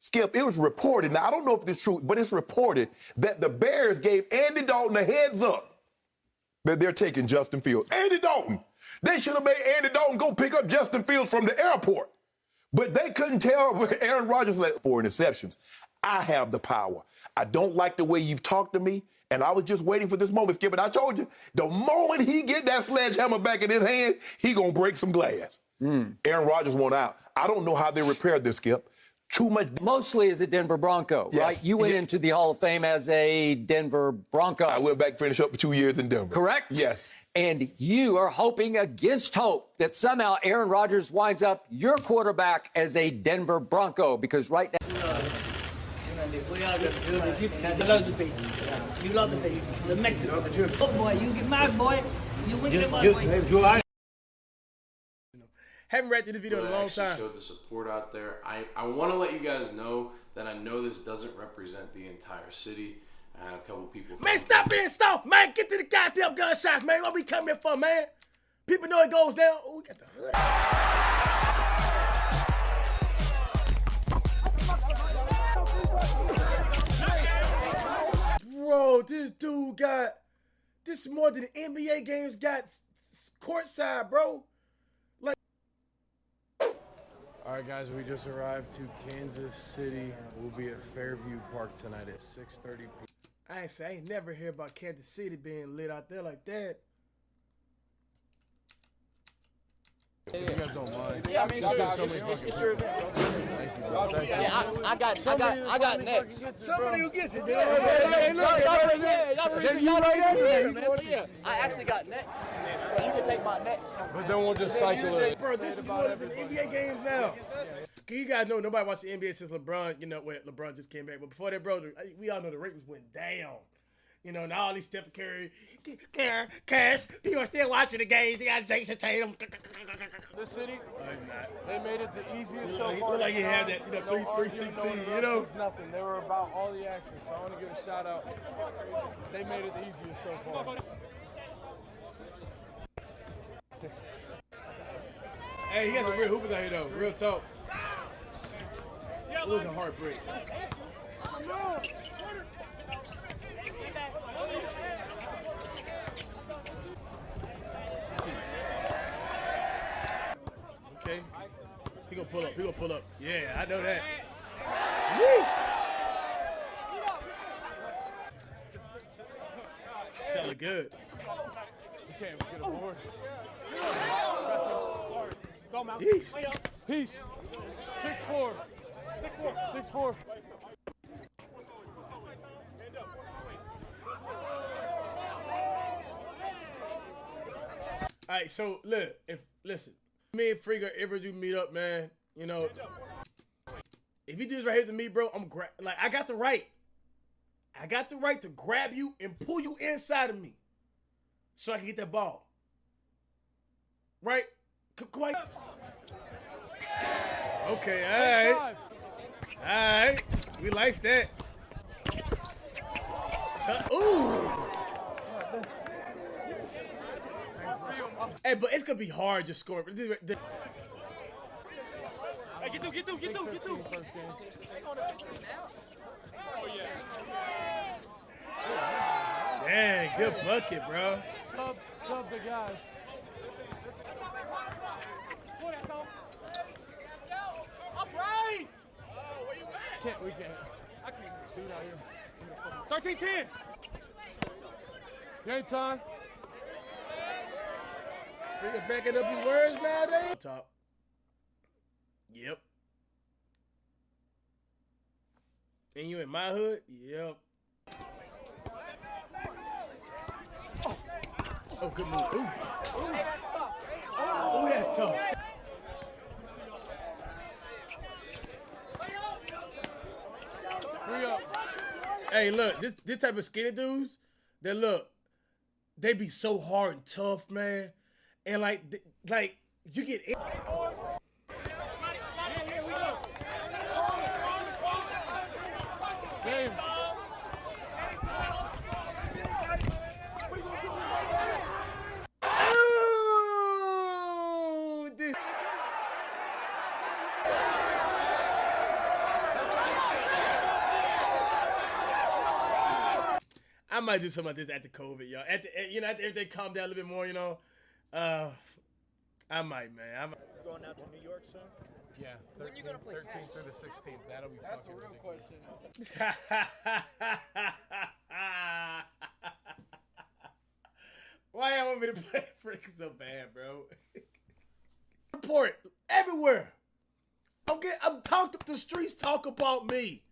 Skip, it was reported, now I don't know if it's true, but it's reported that the Bears gave Andy Dalton a heads up that they're taking Justin Fields. Andy Dalton. They should have made Andy Dalton go pick up Justin Fields from the airport. But they couldn't tell Aaron Rodgers like 4 interceptions. I have the power. I don't like the way you've talked to me, and I was just waiting for this moment, Skip. And I told you, the moment he get that sledgehammer back in his hand, he gonna break some glass. Aaron Rodgers went out. I don't know how they repaired this, Skip. Too much. Mostly as a Denver Bronco, Yes. right? You went into the Hall of Fame as a Denver Bronco. I went back, finished up for 2 years in Denver. Correct? Yes. And you are hoping against hope that somehow Aaron Rodgers winds up your quarterback as a Denver Bronco, because right now... You love the beat. You love the beat. The Mexican. Oh, boy, you get mad, boy. You win get my boy. Haven't read through the video in a long time. Showed the support out there. I want to let you guys know that I know this doesn't represent the entire city. I had a couple people. Man, stop being soft, man. Get to the goddamn gunshots, man. What we come here for, man? People know it goes down. Oh, we got the hood. Bro, this dude got this more than the NBA games got courtside, bro. All right, guys, we just arrived to Kansas City. We'll be at Fairview Park tonight at 6:30 p.m. I ain't never hear about Kansas City being lit out there like that. You guys don't mind. Yeah, I mean, it's your event, bro. Thank you, bro. Thank you. Yeah, I got next. Somebody who gets it, dude. Hey, look, yeah, I actually got next. So you can take my next. But then we'll just cycle it. Bro, this is more than NBA games now. You guys know nobody watched the NBA since LeBron, LeBron just came back. But before that, bro, we all know the ratings went down. And all these Stephen Curry, Cash, people are still watching the games. They got Jason Tatum. This city, they made it the easiest so He far. looked like he had that, 316, It was nothing. They were about all the action, so I want to give a shout out. They made it the easiest so far. Hey, he got some real hoopers out here, though. Real talk. It was a heartbreak. Let's see. Okay. He gonna pull up. He gonna pull up. Yeah, I know that. Yeesh. Sounded good. You can't get a board. Yeesh. Peace. 6'4". 6'4". All right, so look, listen, me and Frigga ever do meet up, man, if you do this right here to me, bro, I got the right. I got the right to grab you and pull you inside of me so I can get that ball. Right? Come on. Okay, all right. We like that. Ooh. Hey, but it's gonna be hard just scoring. Hey, get through. Dang, good bucket, bro. Sub the guys. We can't. I can't even shoot out here. 13-10. Game time. Frigga backing up his words nowadays. Top. Yep. And you in my hood? Yep. Oh, good move. Ooh. Ooh, that's tough. Hey, look, this type of skinny dudes, they be so hard and tough, man. And like you get in. Game. I might do something like this after COVID, y'all. After they calm down a little bit more, I might, man. Going out to New York soon? Yeah, 13th through the 16th. That'll be That's the fucking real ridiculous. question. Why y'all want me to play freaking so bad, bro? Report everywhere. The streets talk about me.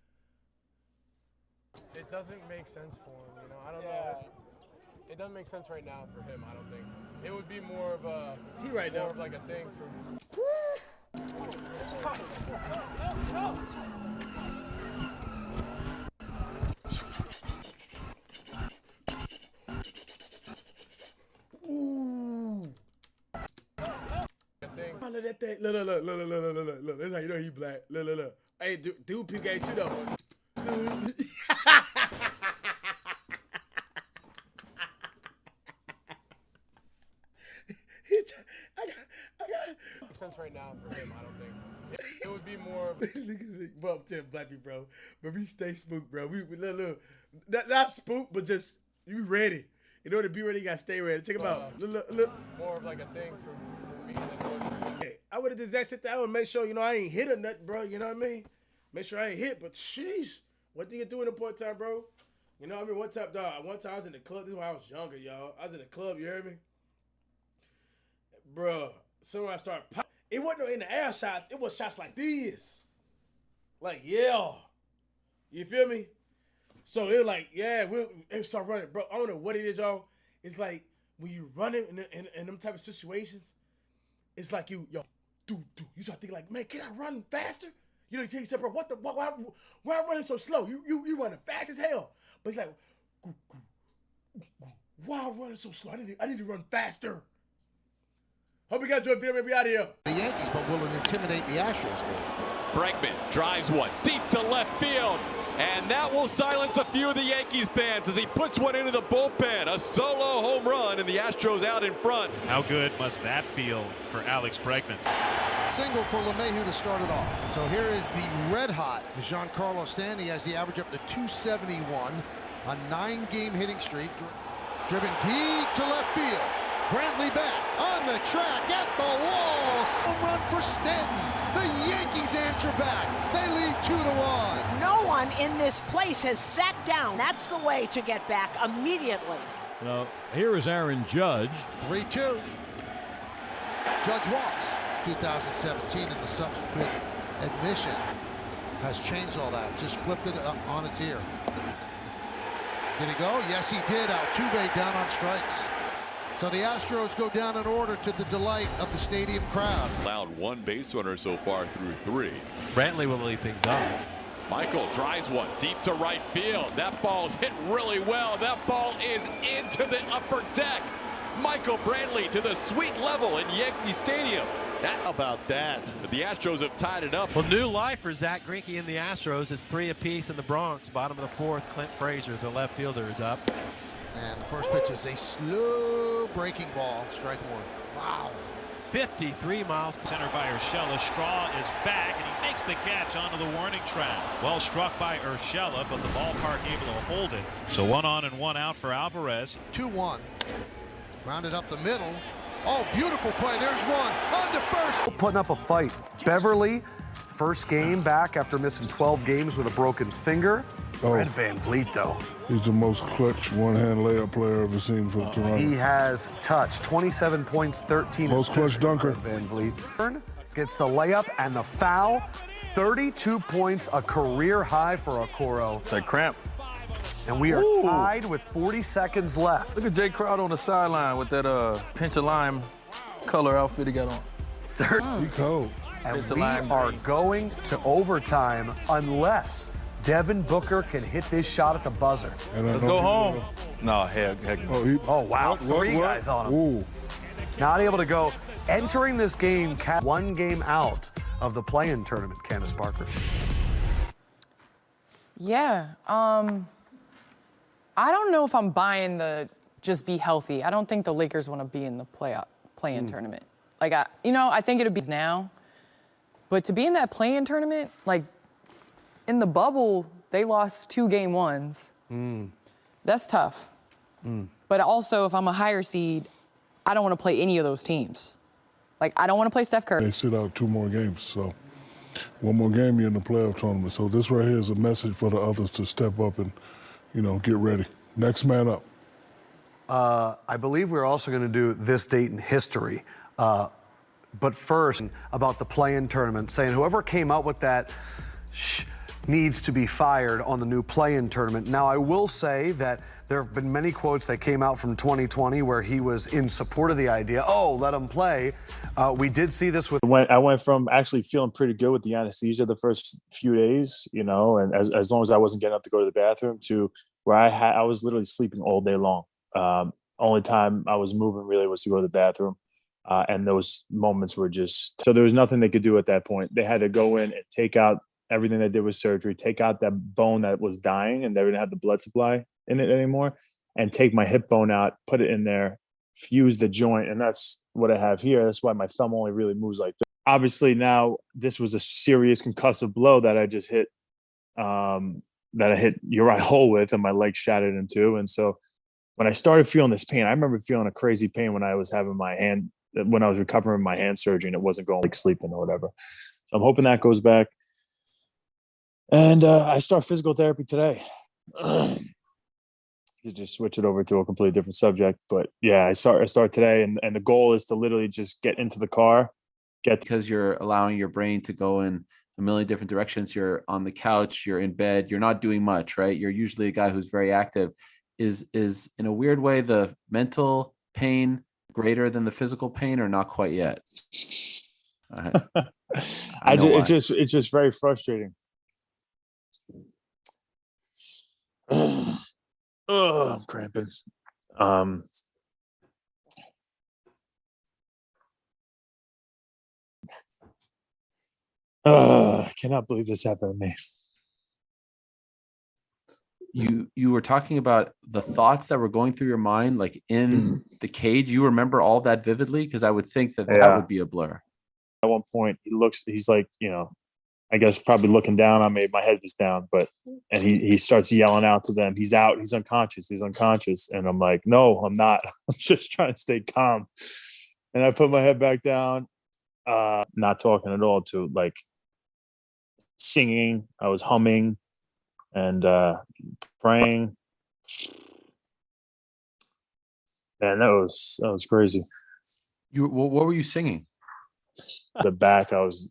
It doesn't make sense for him, I don't know. It doesn't make sense right now for him, I don't think. It would be more of a like a thing for Ooh. Look at that thing. Look. That's how you know he black. Look. Hey, dude, peep game too, though. Makes sense right now for him, I don't think. It would be more of Bro, I'm telling black people, bro. But we stay spooked, bro. We look. Not spooked, but just you ready. In order to be ready, you gotta stay ready. Check him out. Look. more of like a thing for me than it would for him. Hey, I would have just sit there and make sure, I ain't hit or nothing, bro. You know what I mean? Make sure I ain't hit, but sheesh. What do you do in the point time, bro? You know what I mean? One time I was in the club. This is when I was younger, y'all. I was in the club, you heard me? Bro, so when I started popping, it wasn't in the air shots. It was shots like this. Like, yeah. You feel me? So it was like, yeah, it start running. Bro, I don't know what it is, y'all. It's like when you running in them type of situations, it's like you start thinking like, man, can I run faster? You tell yourself, bro, why I'm running so slow? You running fast as hell. But it's like, why I'm running so slow? I need to run faster. Hope you guys enjoyed the video. Maybe out of here. The Yankees, but will it intimidate the Astros game? Bregman drives one deep to left field, and that will silence a few of the Yankees fans as he puts one into the bullpen. A solo home run, and the Astros out in front. How good must that feel for Alex Bregman? Single for LeMahieu to start it off. So here is the red-hot Giancarlo Stanton. He has the average up to 271, a 9-game hitting streak. Driven deep to left field. Brantley back on the track at the wall. Home run for Stanton. The Yankees answer back. They lead 2-1. No one in this place has sat down. That's the way to get back immediately. Now, here is Aaron Judge. 3-2. Judge walks. 2017 and the subsequent admission has changed all that. Just flipped it on its ear. Did he go? Yes, he did. Altuve down on strikes. So the Astros go down in order to the delight of the stadium crowd. Allowed one base runner so far through 3. Brantley will lead things up. Michael drives one deep to right field. That ball's hit really well. That ball is into the upper deck. Michael Brantley to the suite level in Yankee Stadium. How about that? But the Astros have tied it up. Well, new life for Zach Greinke and the Astros. It's 3 apiece in the Bronx. Bottom of the 4th, Clint Frazier, the left fielder, is up. And the first pitch is a slow breaking ball. Strike one. Wow. 53 miles. Center by Urshela. Straw is back, and he makes the catch onto the warning track. Well struck by Urshela, but the ballpark able to hold it. So 1 on and 1 out for Alvarez. 2-1. Rounded up the middle. Oh, beautiful play. There's one. On to first. Putting up a fight. Beverly, first game back after missing 12 games with a broken finger. Fred Van Vliet, though. He's the most clutch one-hand layup player I've ever seen for Toronto. He has touched 27 points, 13 most assists. Clutch dunker. Van Vliet gets the layup and the foul. 32 points, a career high for Okoro. It's like cramp. And we are tied with 40 seconds left. Look at Jay Crowder on the sideline with that pinch of lime color outfit he got on. He cold. And we are going to overtime unless Devin Booker can hit this shot at the buzzer. Let's go home. No, heck. Oh, wow. Three guys on him. Ooh. Not able to go. Entering this game, 1 game out of the play-in tournament, Candace Parker. Yeah. I don't know if I'm buying the just be healthy. I don't think the Lakers want to be in the play-in tournament. Like, I think it'd be now. But to be in that play-in tournament, like, in the bubble, they lost 2 game ones. That's tough. But also, if I'm a higher seed, I don't want to play any of those teams. Like, I don't want to play Steph Curry. They sit out 2 more games, so one more game, you're in the playoff tournament. So this right here is a message for the others to step up and, get ready. Next man up. I believe we're also going to do this date in history. But first, about the play-in tournament, saying whoever came up with that needs to be fired on the new play-in tournament. Now, I will say that there have been many quotes that came out from 2020 where he was in support of the idea. Oh, let him play. We did see this with. I went from actually feeling pretty good with the anesthesia the first few days, and as long as I wasn't getting up to go to the bathroom, to where I was literally sleeping all day long. Only time I was moving really was to go to the bathroom. And those moments were just, so there was nothing they could do at that point. They had to go in and take out everything that did with surgery, take out that bone that was dying and they didn't have the blood supply in it anymore, and take my hip bone out, put it in there, fuse the joint. And that's what I have here. That's why my thumb only really moves like this. Obviously now this was a serious concussive blow that I just hit, that I hit Uriah Hole with, and my leg shattered in two. And so when I started feeling this pain, I remember feeling a crazy pain when I was having when I was recovering my hand surgery and it wasn't going like sleeping or whatever. So I'm hoping that goes back. And I start physical therapy today. To just switch it over to a completely different subject. But yeah, I start today, and the goal is to literally just get into the car. Because you're allowing your brain to go in a million different directions. You're on the couch, you're in bed, you're not doing much, right? You're usually a guy who's very active. Is in a weird way the mental pain greater than the physical pain, or not quite yet? It's just very frustrating. Oh, I'm cramping. I cannot believe this happened to me. You were talking about the thoughts that were going through your mind, like in the cage. You remember all that vividly? Because I would think that would be a blur. At one point, he's like, I guess probably looking down on me. My head was down, and he starts yelling out to them. He's out. He's unconscious. He's unconscious. And I'm like, no, I'm not. I'm just trying to stay calm. And I put my head back down, not talking at all, to like singing. I was humming and praying. Man, that was crazy. What were you singing? The back, I was,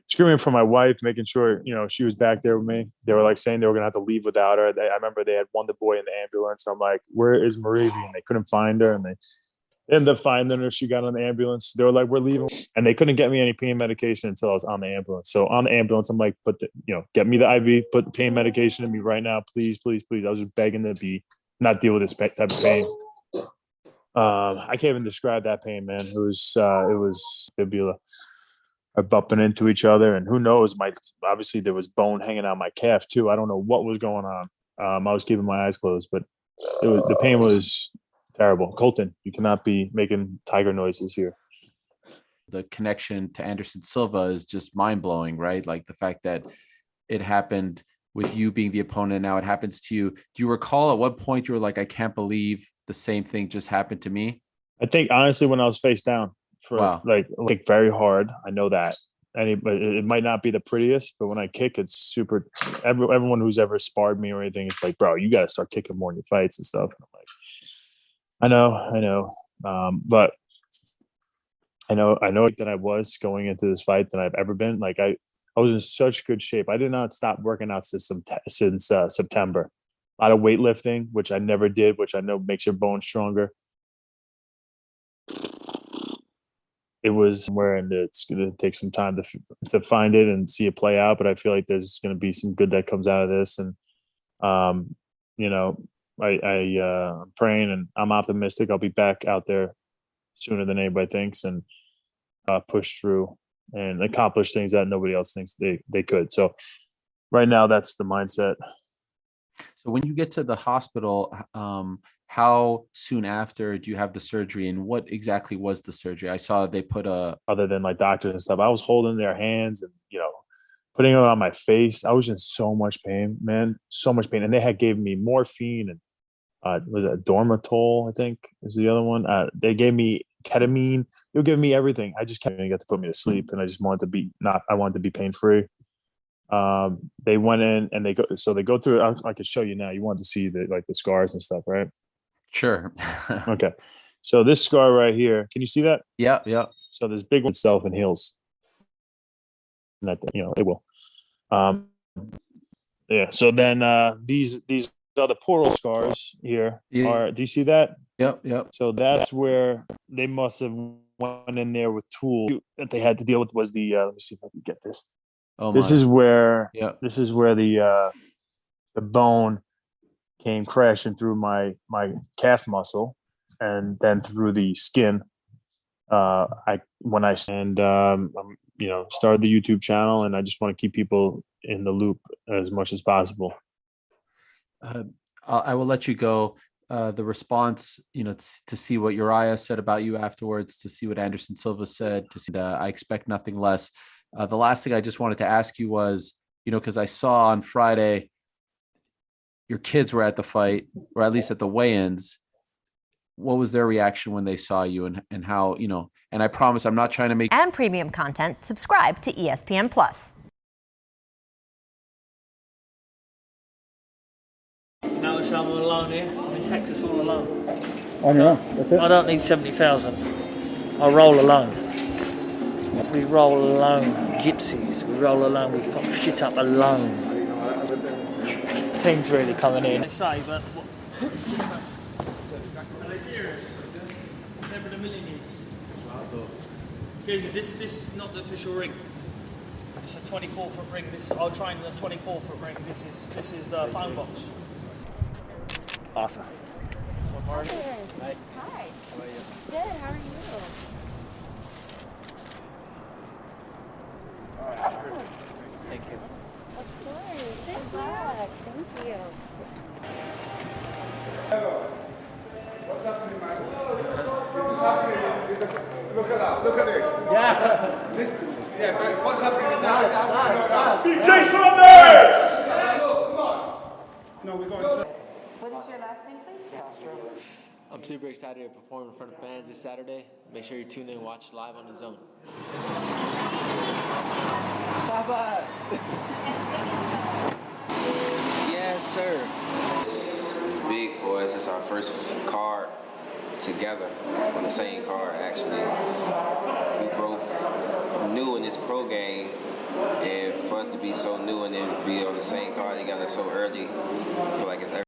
screaming for my wife, making sure, she was back there with me. They were like saying they were going to have to leave without her. I remember they had Wonder Boy in the ambulance. I'm like, where is Moravia? And they couldn't find her. And they ended up finding her. She got on the ambulance. They were like, we're leaving. And they couldn't get me any pain medication until I was on the ambulance. So on the ambulance, I'm like, get me the IV, put the pain medication in me right now. Please, please, please. I was just begging to not deal with this type of pain. I can't even describe that pain, man. It was fibula. Bumping into each other, and who knows, obviously there was bone hanging out my calf too. I don't know what was going on. I was keeping my eyes closed, but the pain was terrible. Colton, you cannot be making tiger noises here. The connection to Anderson Silva is just mind-blowing, right? Like the fact that it happened with you being the opponent, now it happens to you. Do you recall at what point you were like, I can't believe the same thing just happened to me? I think honestly when I was face down. Like very hard. I know that. It might not be the prettiest, but when I kick, it's super. Everyone who's ever sparred me or anything, it's like, bro, you got to start kicking more in your fights and stuff. And I'm like, I know. But I know that I was going into this fight than I've ever been. Like I was in such good shape. I did not stop working out since September. A lot of weightlifting, which I never did, which I know makes your bones stronger. It was somewhere, and it's going to take some time to find it and see it play out. But I feel like there's going to be some good that comes out of this. And, I'm praying and I'm optimistic. I'll be back out there sooner than anybody thinks, and push through and accomplish things that nobody else thinks they could. So right now, that's the mindset. So when you get to the hospital, how soon after do you have the surgery, and what exactly was the surgery? I saw they put other than like doctors and stuff, I was holding their hands and, putting it on my face. I was in so much pain, man, so much pain. And they had gave me morphine and was it Dormitol, I think is the other one. They gave me ketamine. They were giving me everything. I just got to put me to sleep, and I just wanted to be I wanted to be pain free. They went in and they go through. I can show you now. You want to see the scars and stuff, right? Sure. Okay. So this scar right here, can you see that? Yeah, yeah. So this big one itself and heals. And that, it will. Yeah. So then these other portal scars here are. Do you see that? Yep, yep. So that's where they must have went in there with tools that they had to deal with. Was the let me see if I can get this. Oh, this my. is where. Yep. This is where the bone came crashing through my calf muscle, and then through the skin. Started the YouTube channel, and I just want to keep people in the loop as much as possible. I will let you go. The response, to see what Uriah said about you afterwards, to see what Anderson Silva said, to see I expect nothing less. The last thing I just wanted to ask you was, because I saw on Friday your kids were at the fight, or at least at the weigh-ins. What was their reaction when they saw you, and how, and I promise I'm not trying to make and premium content, subscribe to ESPN Plus. Notice I'm alone here. I'm in Texas all alone. On your own, that's it? I don't need 70,000. I roll alone. We roll alone, gypsies. We roll alone, we fuck shit up alone. Things really coming in. They say, but never the millionaires. This is not the official ring. It's a 24-foot ring. I'll try the 24-foot ring. This is phone box. Awesome. Hi. Hi. How are you? Good. How are you? Thank you. Of course. Good luck. Thank you. Hello. What's happening, man? This is happening. Look at that. Look at this. Yeah. What's happening is now. DJ Saunders! Come on. No, we're going to. What is your last name, please? I'm super excited to perform in front of fans this Saturday. Make sure you tune in and watch live on The Zone. Bye-bye. Yes, sir. It's big for us. It's our first card together on the same card, actually. We both new in this pro game, and for us to be so new and then be on the same card together so early, I feel like it's